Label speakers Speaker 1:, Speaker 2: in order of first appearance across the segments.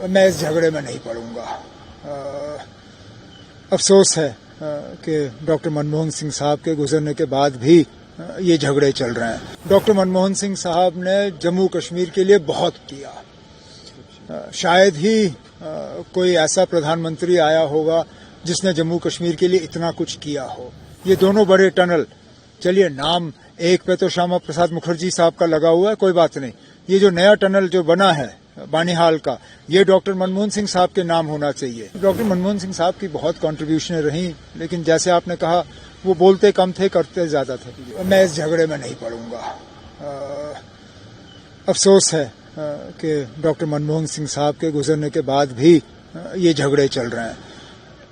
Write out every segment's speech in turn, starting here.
Speaker 1: मैं इस झगड़े में नहीं पड़ूंगा। अफसोस है कि डॉक्टर मनमोहन सिंह साहब के गुजरने के बाद भी ये झगड़े चल रहे हैं। डॉक्टर मनमोहन सिंह साहब ने जम्मू कश्मीर के लिए बहुत किया। शायद ही कोई ऐसा प्रधानमंत्री आया होगा जिसने जम्मू कश्मीर के लिए इतना कुछ किया हो। ये दोनों बड़े टनल, चलिए नाम एक पे तो श्यामा प्रसाद मुखर्जी साहब का लगा हुआ है, कोई बात नहीं। ये जो नया टनल जो बना है बानीहाल का, ये डॉक्टर मनमोहन सिंह साहब के नाम होना चाहिए। डॉक्टर मनमोहन सिंह साहब की बहुत कंट्रीब्यूशनें रहीं, लेकिन जैसे आपने कहा वो बोलते कम थे, करते ज्यादा थे। मैं इस झगड़े में नहीं पड़ूंगा। अफसोस है कि डॉक्टर मनमोहन सिंह साहब के गुजरने के बाद भी ये झगड़े चल रहे हैं।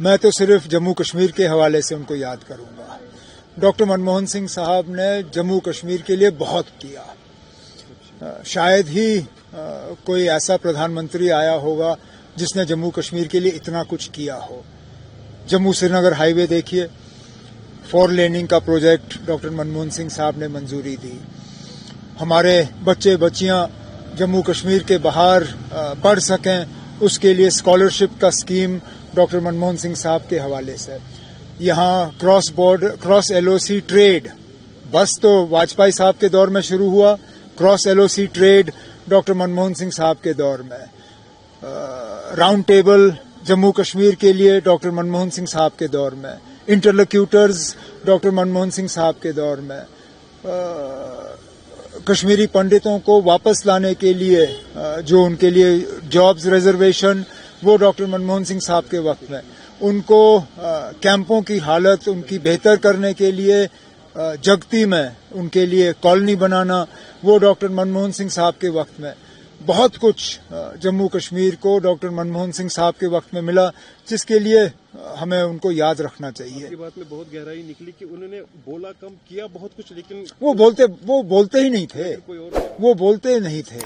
Speaker 1: मैं तो सिर्फ जम्मू कश्मीर के हवाले से उनको याद करूंगा। डॉक्टर मनमोहन सिंह साहब ने जम्मू कश्मीर के लिए बहुत किया। शायद ही कोई ऐसा प्रधानमंत्री आया होगा जिसने जम्मू कश्मीर के लिए इतना कुछ किया हो। जम्मू श्रीनगर हाईवे देखिए, 4 लेनिंग का प्रोजेक्ट डॉक्टर मनमोहन सिंह साहब ने मंजूरी दी। हमारे बच्चे बच्चियां जम्मू कश्मीर के बाहर पढ़ सकें, उसके लिए स्कॉलरशिप का स्कीम डॉक्टर मनमोहन सिंह साहब के हवाले से। यहाँ क्रॉस एलओसी ट्रेड, बस तो वाजपेयी साहब के दौर में शुरू हुआ, cross LOC trade doctor Manmohan Singh साहब के दौर में। राउंड टेबल जम्मू कश्मीर के लिए डॉक्टर मनमोहन सिंह साहब के दौर में। इंटरलोक्यूटर्स डॉक्टर मनमोहन सिंह साहब के दौर में। कश्मीरी पंडितों को वापस लाने के लिए जो उनके लिए जॉब्स रिजर्वेशन, वो डॉक्टर मनमोहन सिंह साहब के वक्त में। उनको कैंपों की हालत उनकी बेहतर करने के लिए जगती में उनके लिए कॉलोनी बनाना, वो डॉक्टर मनमोहन सिंह साहब के वक्त में। बहुत कुछ जम्मू कश्मीर को डॉक्टर मनमोहन सिंह साहब के वक्त में मिला, जिसके लिए हमें उनको याद रखना चाहिए।
Speaker 2: आपकी बात में बहुत गहराई निकली कि उन्होंने बोला कम, किया बहुत कुछ, लेकिन
Speaker 1: वो बोलते ही नहीं थे। वो बोलते नहीं थे।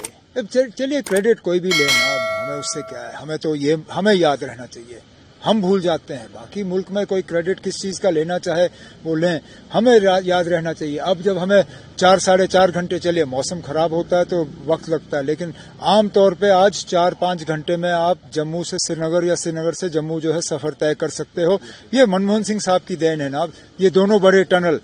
Speaker 1: चलिए क्रेडिट कोई भी लेना, हमें उससे क्या है। हमें तो ये हमें याद रहना चाहिए। हम भूल जाते हैं, बाकी मुल्क में कोई क्रेडिट किस चीज का लेना चाहे वो लें, हमें याद रहना चाहिए। अब जब हमें 4 साढ़े 4 घंटे, चलिए मौसम खराब होता है तो वक्त लगता है, लेकिन आम तौर पे आज 4-5 घंटे में आप जम्मू से श्रीनगर या श्रीनगर से जम्मू जो है सफर तय कर सकते हो। ये मनमोहन सिंह साहब की देन है ना। ये दोनों बड़े टनल,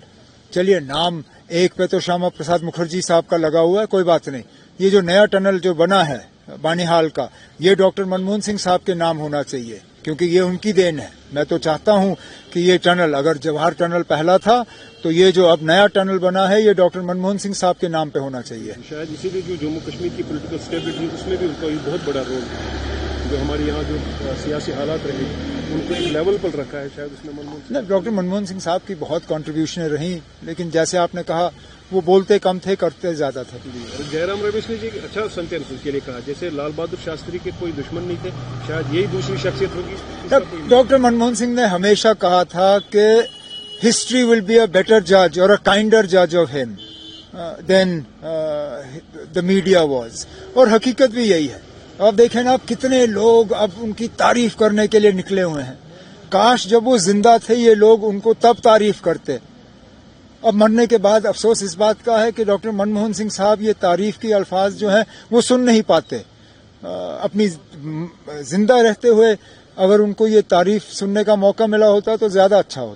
Speaker 1: चलिए नाम एक पे तो श्यामा प्रसाद मुखर्जी साहब का लगा हुआ है, कोई बात नहीं। ये जो नया टनल जो बना है बानीहाल का, ये डॉक्टर मनमोहन सिंह साहब के नाम होना चाहिए, क्योंकि ये उनकी देन है। मैं तो चाहता हूं कि ये टनल, अगर जवाहर टनल पहला था तो ये जो अब नया टनल बना है ये डॉक्टर मनमोहन सिंह साहब के नाम पे होना चाहिए।
Speaker 2: शायद इसीलिए जो जम्मू कश्मीर की पॉलिटिकल स्टेबिलिटी, उसमें भी उनका बहुत बड़ा रोल, जो हमारे यहाँ जो सियासी हालात रहे उनको एक लेवल पर रखा है, शायद उसमें मनमोहन।
Speaker 1: डॉक्टर मनमोहन सिंह साहब की बहुत कंट्रीब्यूशनें रहीं, लेकिन जैसे आपने कहा वो बोलते कम थे, करते ज्यादा थे।
Speaker 2: जयराम रमेश ने जी एक अच्छा सेंटेंस उसके लिए कहा, जैसे लाल बहादुर शास्त्री के कोई दुश्मन नहीं थे, शायद यही दूसरी शख्सियत होगी।
Speaker 1: डॉक्टर मनमोहन सिंह ने हमेशा कहा था कि history will be a better जज और अ काइंडर जज of him than the media was, और हकीकत भी यही है। अब देखें ना, अब कितने लोग अब उनकी तारीफ करने के लिए निकले हुए हैं। काश जब वो जिंदा थे ये लोग उनको तब तारीफ करते। अब मरने के बाद अफसोस इस बात का है कि डॉक्टर मनमोहन सिंह साहब ये तारीफ की अल्फाज जो हैं वो सुन नहीं पाते। अपनी जिंदा रहते हुए अगर उनको ये तारीफ सुनने का मौका मिला होता तो ज्यादा अच्छा होता।